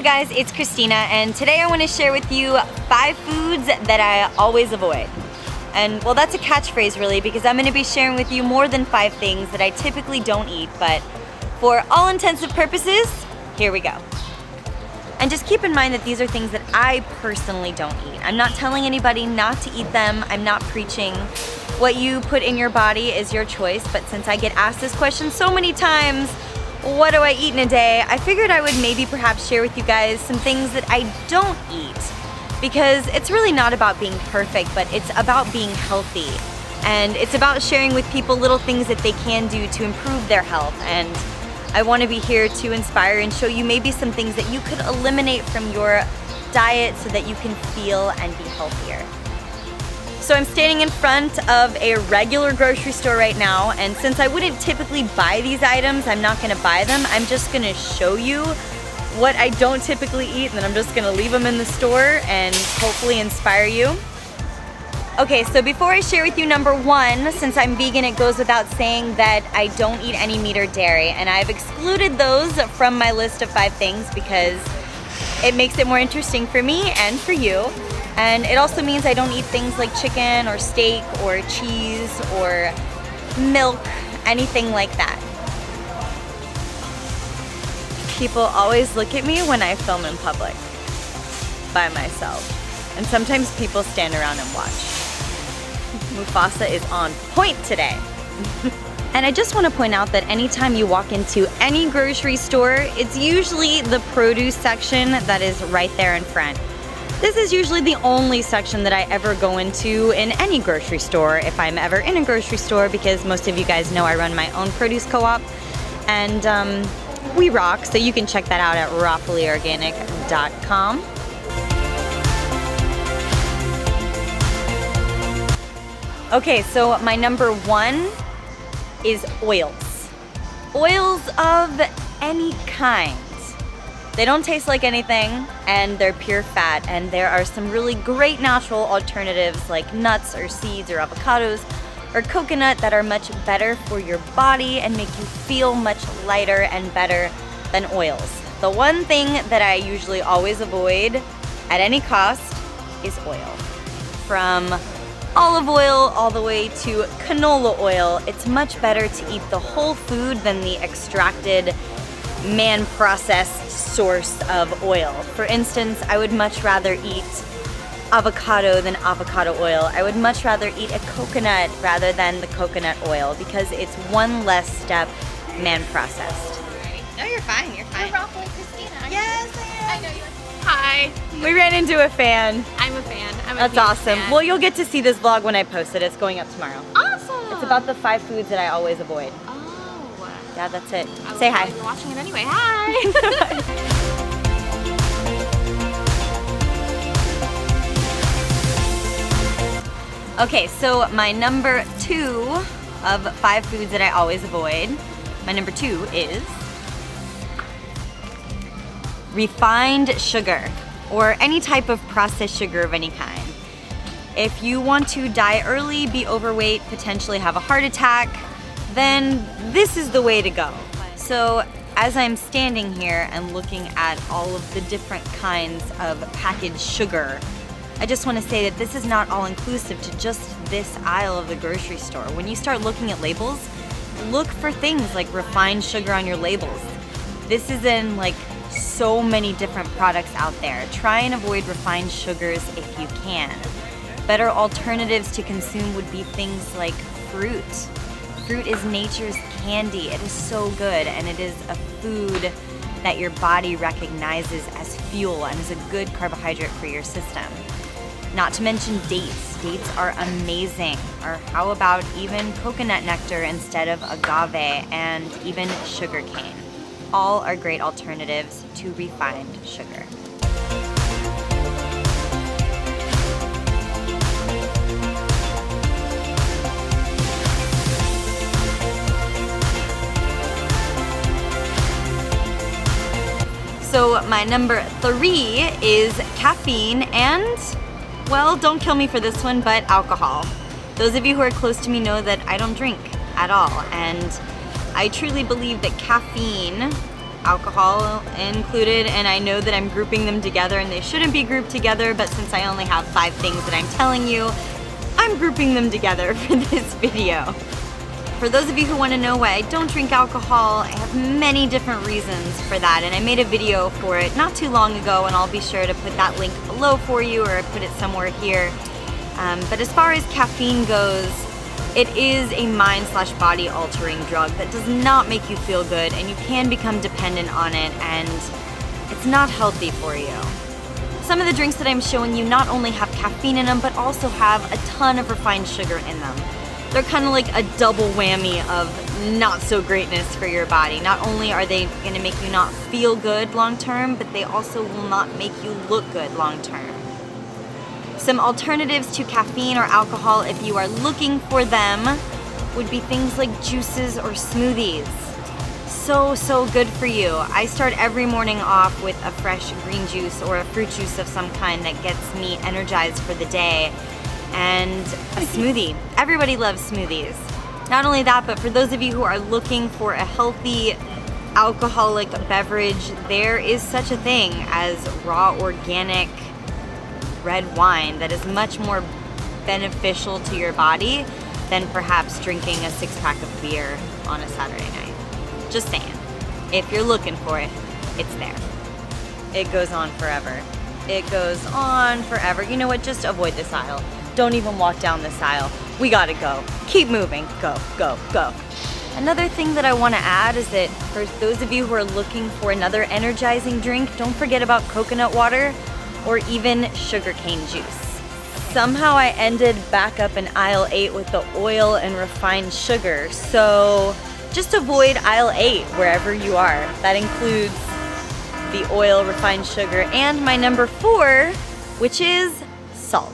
guys, it's Christina, and today I want to share with you 5 foods that I always avoid. And well, that's a catchphrase really, because I'm going to be sharing with you more than 5 things that I typically don't eat, but for all intensive purposes, here we go. And just keep in mind that these are things that I personally don't eat. I'm not telling anybody not to eat them. I'm not preaching. What you put in your body is your choice, but since I get asked this question so many times, what do I eat in a day? I figured I would maybe perhaps share with you guys some things that I don't eat, because it's really not about being perfect, but it's about being healthy. And it's about sharing with people little things that they can do to improve their health. And I want to be here to inspire and show you maybe some things that you could eliminate from your diet so that you can feel and be healthier. So I'm standing in front of a regular grocery store right now, and since I wouldn't typically buy these items, I'm not gonna buy them. I'm just gonna show you what I don't typically eat, and then I'm just gonna leave them in the store and hopefully inspire you. Okay, so before I share with you number 1, since I'm vegan, it goes without saying that I don't eat any meat or dairy, and I've excluded those from my list of 5 things because it makes it more interesting for me and for you. And it also means I don't eat things like chicken or steak or cheese or milk, anything like that. People always look at me when I film in public by myself. And sometimes people stand around and watch. Mufasa is on point today. And I just want to point out that anytime you walk into any grocery store, it's usually the produce section that is right there in front. This is usually the only section that I ever go into in any grocery store, if I'm ever in a grocery store, because most of you guys know I run my own produce co-op, and we rock, so you can check that out at rawfullyorganic.com. Okay, so my number 1 is oils. Oils of any kind. They don't taste like anything, and they're pure fat, and there are some really great natural alternatives like nuts or seeds or avocados or coconut that are much better for your body and make you feel much lighter and better than oils. The one thing that I usually always avoid at any cost is oil. From olive oil all the way to canola oil, it's much better to eat the whole food than the extracted, man-processed source of oil. For instance, I would much rather eat avocado than avocado oil. I would much rather eat a coconut rather than the coconut oil because it's one less step man-processed. No, you're fine. You're fine. You're Rawfully Christina. Yes, I know you. Hi. We ran into a fan. I'm a fan. I'm a That's huge awesome. fan. Well, you'll get to see this vlog when I post it. It's going up tomorrow. Awesome. It's about the 5 foods that I always avoid. Oh. Yeah, that's it. I Say will hi. probably be watching it anyway. Hi. Okay, so my number 2 of 5 foods that I always avoid, my number 2 is refined sugar, or any type of processed sugar of any kind. If you want to die early, be overweight, potentially have a heart attack, then this is the way to go. So as I'm standing here and looking at all of the different kinds of packaged sugar, I just want to say that this is not all inclusive to just this aisle of the grocery store. When you start looking at labels, look for things like refined sugar on your labels. This is in like so many different products out there. Try and avoid refined sugars if you can. Better alternatives to consume would be things like fruit. Fruit is nature's candy. It is so good, and it is a food that your body recognizes as fuel and is a good carbohydrate for your system. Not to mention dates. Dates are amazing. Or how about even coconut nectar instead of agave, and even sugar cane. All are great alternatives to refined sugar. So my number 3 is caffeine and, well, don't kill me for this one, but alcohol. Those of you who are close to me know that I don't drink at all, and I truly believe that caffeine alcohol included, and I know that I'm grouping them together and they shouldn't be grouped together, but since I only have 5 things that I'm telling you, I'm grouping them together for this video. For those of you who want to know why I don't drink alcohol, I have many different reasons for that, and I made a video for it not too long ago, and I'll be sure to put that link below for you, or put it somewhere here. But as far as caffeine goes, it is a mind/body altering drug that does not make you feel good, and you can become dependent on it, and it's not healthy for you. Some of the drinks that I'm showing you not only have caffeine in them, but also have a ton of refined sugar in them. They're kind of like a double whammy of not so greatness for your body. Not only are they going to make you not feel good long term, but they also will not make you look good long term. Some alternatives to caffeine or alcohol, if you are looking for them, would be things like juices or smoothies. So good for you. I start every morning off with a fresh green juice or a fruit juice of some kind that gets me energized for the day. And a smoothie. Everybody loves smoothies. Not only that, but for those of you who are looking for a healthy alcoholic beverage, there is such a thing as raw organic red wine that is much more beneficial to your body than perhaps drinking a 6-pack of beer on a Saturday night. Just saying. If you're looking for it, it's there. It goes on forever. It goes on forever. You know what? Just avoid this aisle. Don't even walk down this aisle. We gotta go. Keep moving. Go, go, go. Another thing that I want to add is that for those of you who are looking for another energizing drink, don't forget about coconut water or even sugarcane juice. Somehow I ended back up in aisle 8 with the oil and refined sugar, so just avoid aisle 8 wherever you are. That includes the oil, refined sugar, and my number 4, which is salt.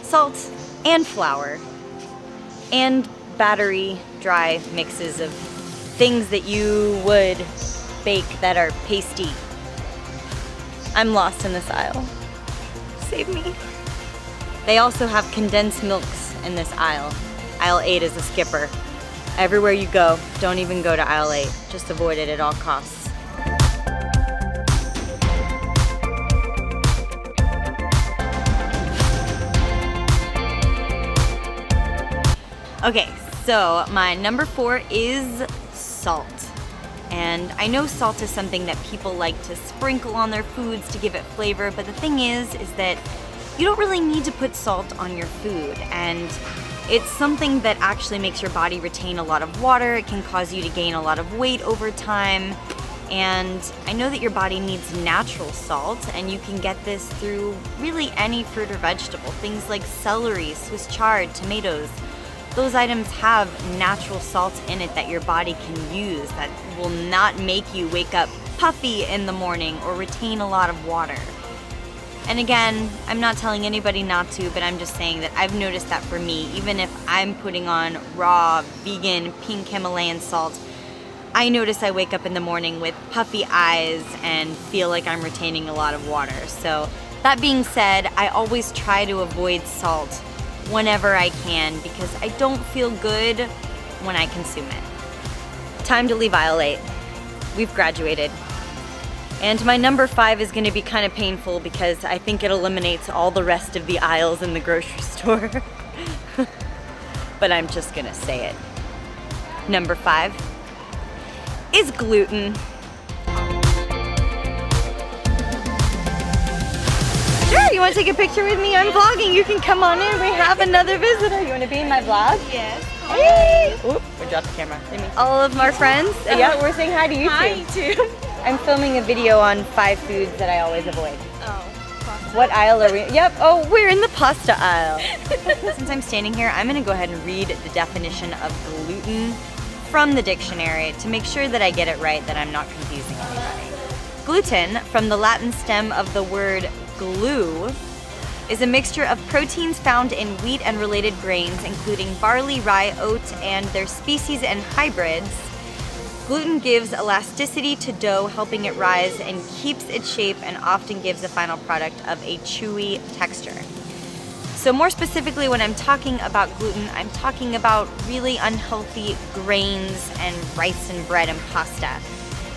Salt and flour and battery dry mixes of things that you would bake that are pasty. I'm lost in this aisle. Save me. They also have condensed milks in this aisle. Aisle 8 is a skipper. Everywhere you go, don't even go to aisle 8. Just avoid it at all costs. Okay, so my number 4 is salt. And I know salt is something that people like to sprinkle on their foods to give it flavor, but the thing is that you don't really need to put salt on your food. And it's something that actually makes your body retain a lot of water. It can cause you to gain a lot of weight over time. And I know that your body needs natural salt, and you can get this through really any fruit or vegetable. Things like celery, Swiss chard, tomatoes. Those items have natural salt in it that your body can use that will not make you wake up puffy in the morning or retain a lot of water. And again, I'm not telling anybody not to, but I'm just saying that I've noticed that for me, even if I'm putting on raw, vegan, pink Himalayan salt, I notice I wake up in the morning with puffy eyes and feel like I'm retaining a lot of water. So that being said, I always try to avoid salt whenever I can because I don't feel good when I consume it. Time to leave aisle 8. We've graduated. And my number 5 is going to be kind of painful because I think it eliminates all the rest of the aisles in the grocery store. But I'm just going to say it. Number 5 is gluten. Sure, you want to take a picture with me? I'm vlogging. You can come on in. We have another visitor. You want to be in my vlog? Yes. Hey! Oop, we dropped the camera. All of our friends. Yeah, we're saying hi to you Hi, too. I'm filming a video on 5 foods that I always avoid. Oh, pasta. What aisle are we in? Yep, oh, we're in the pasta aisle. Since I'm standing here, I'm gonna go ahead and read the definition of gluten from the dictionary to make sure that I get it right, that I'm not confusing anybody. Gluten, from the Latin stem of the word glue, is a mixture of proteins found in wheat and related grains, including barley, rye, oat, and their species and hybrids. Gluten gives elasticity to dough, helping it rise, and keeps its shape, and often gives the final product of a chewy texture. So more specifically, when I'm talking about gluten, I'm talking about really unhealthy grains and rice and bread and pasta.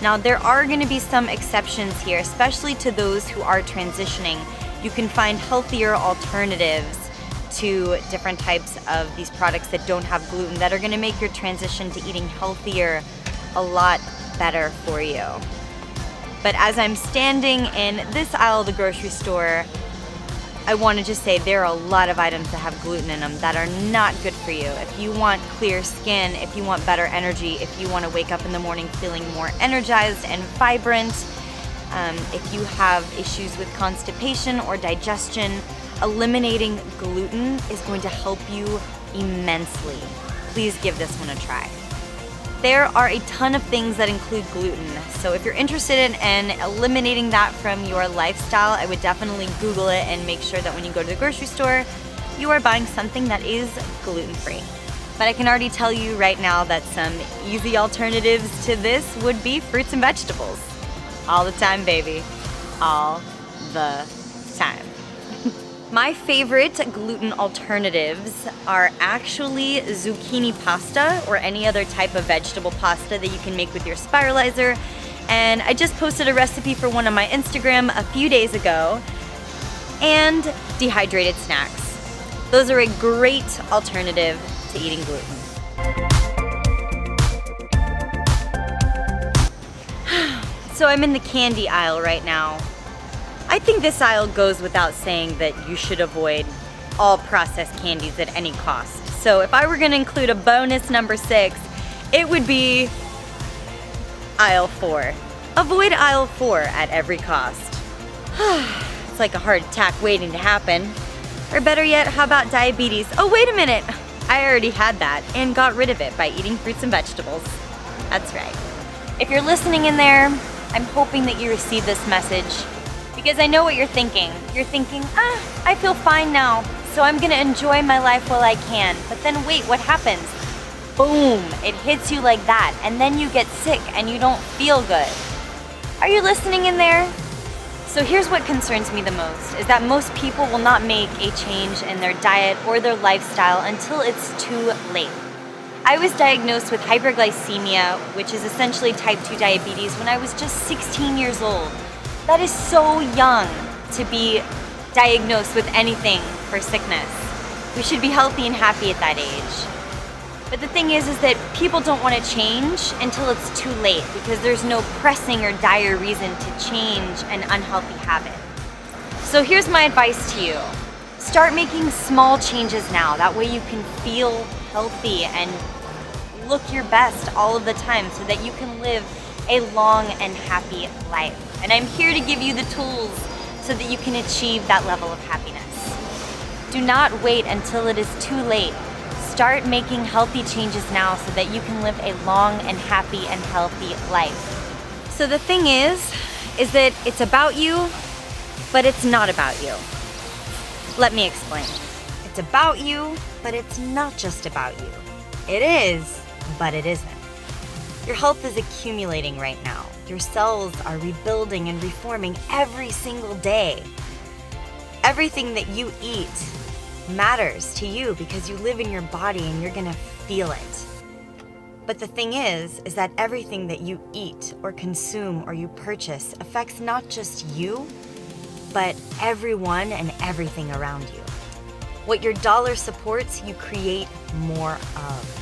Now, there are going to be some exceptions here, especially to those who are transitioning. You can find healthier alternatives to different types of these products that don't have gluten that are going to make your transition to eating healthier a lot better for you. But as I'm standing in this aisle of the grocery store, I want to just say there are a lot of items that have gluten in them that are not good for you. If you want clear skin, if you want better energy, if you want to wake up in the morning feeling more energized and vibrant, if you have issues with constipation or digestion, eliminating gluten is going to help you immensely. Please give this one a try. There are a ton of things that include gluten, so if you're interested in eliminating that from your lifestyle, I would definitely Google it and make sure that when you go to the grocery store, you are buying something that is gluten-free. But I can already tell you right now that some easy alternatives to this would be fruits and vegetables. All the time, baby. All the time. My favorite gluten alternatives are actually zucchini pasta or any other type of vegetable pasta that you can make with your spiralizer. And I just posted a recipe for one on my Instagram a few days ago. And dehydrated snacks. Those are a great alternative to eating gluten. So I'm in the candy aisle right now. I think this aisle goes without saying that you should avoid all processed candies at any cost. So if I were going to include a bonus number 6, it would be aisle 4. Avoid aisle 4 at every cost. It's like a heart attack waiting to happen. Or better yet, how about diabetes? Oh, wait a minute. I already had that and got rid of it by eating fruits and vegetables. That's right. If you're listening in there, I'm hoping that you receive this message. Because I know what you're thinking. You're thinking, I feel fine now, so I'm gonna enjoy my life while I can. But then wait, what happens? Boom, it hits you like that, and then you get sick and you don't feel good. Are you listening in there? So here's what concerns me the most, is that most people will not make a change in their diet or their lifestyle until it's too late. I was diagnosed with hyperglycemia, which is essentially type 2 diabetes, when I was just 16 years old. That is so young to be diagnosed with anything for sickness. We should be healthy and happy at that age. But the thing is that people don't want to change until it's too late because there's no pressing or dire reason to change an unhealthy habit. So here's my advice to you. Start making small changes now. That way you can feel healthy and look your best all of the time so that you can live a long and happy life. And I'm here to give you the tools so that you can achieve that level of happiness. Do not wait until it is too late. Start making healthy changes now so that you can live a long and happy and healthy life. So the thing is that it's about you, but it's not about you. Let me explain. It's about you, but it's not just about you. It is, but it isn't. Your health is accumulating right now. Your cells are rebuilding and reforming every single day. Everything that you eat matters to you because you live in your body and you're gonna feel it. But the thing is that everything that you eat or consume or you purchase affects not just you, but everyone and everything around you. What your dollar supports, you create more of.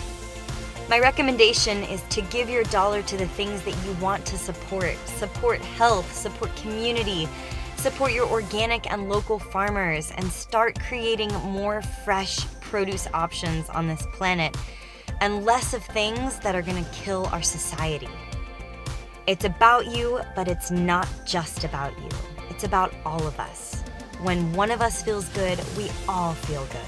My recommendation is to give your dollar to the things that you want to support. Support health, support community, support your organic and local farmers, and start creating more fresh produce options on this planet and less of things that are gonna kill our society. It's about you, but it's not just about you. It's about all of us. When one of us feels good, we all feel good.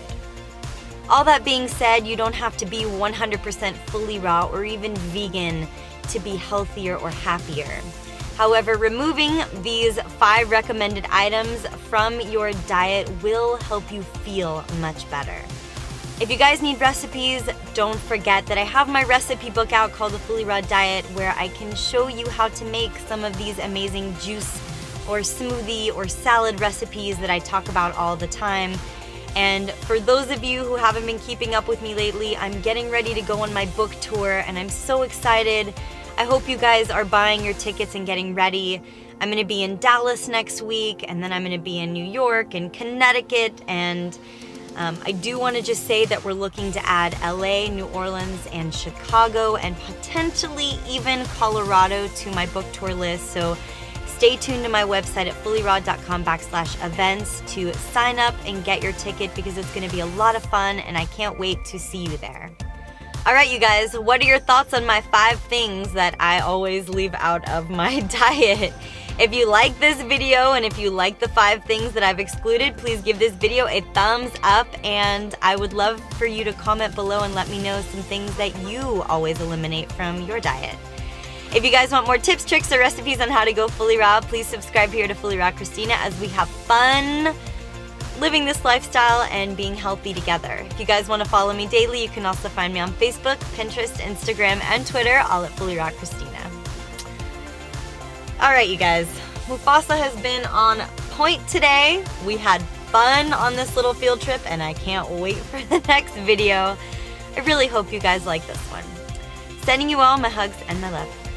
All that being said, you don't have to be 100% fully raw or even vegan to be healthier or happier. However, removing these 5 recommended items from your diet will help you feel much better. If you guys need recipes, don't forget that I have my recipe book out called The Fully Raw Diet, where I can show you how to make some of these amazing juice or smoothie or salad recipes that I talk about all the time. And for those of you who haven't been keeping up with me lately, I'm getting ready to go on my book tour and I'm so excited. I hope you guys are buying your tickets and getting ready. I'm gonna be in Dallas next week, and then I'm gonna be in New York and Connecticut, and I do want to just say that we're looking to add LA, New Orleans, and Chicago, and potentially even Colorado to my book tour list. So stay tuned to my website at fullyraw.com/events to sign up and get your ticket, because it's going to be a lot of fun and I can't wait to see you there. All right, you guys, what are your thoughts on my 5 things that I always leave out of my diet? If you like this video and if you like the 5 things that I've excluded, please give this video a thumbs up, and I would love for you to comment below and let me know some things that you always eliminate from your diet. If you guys want more tips, tricks, or recipes on how to go fully raw, please subscribe here to Fully Raw Christina, as we have fun living this lifestyle and being healthy together. If you guys want to follow me daily, you can also find me on Facebook, Pinterest, Instagram, and Twitter, all at Fully Raw Christina. All right, you guys, Mufasa has been on point today. We had fun on this little field trip, and I can't wait for the next video. I really hope you guys like this one. Sending you all my hugs and my love.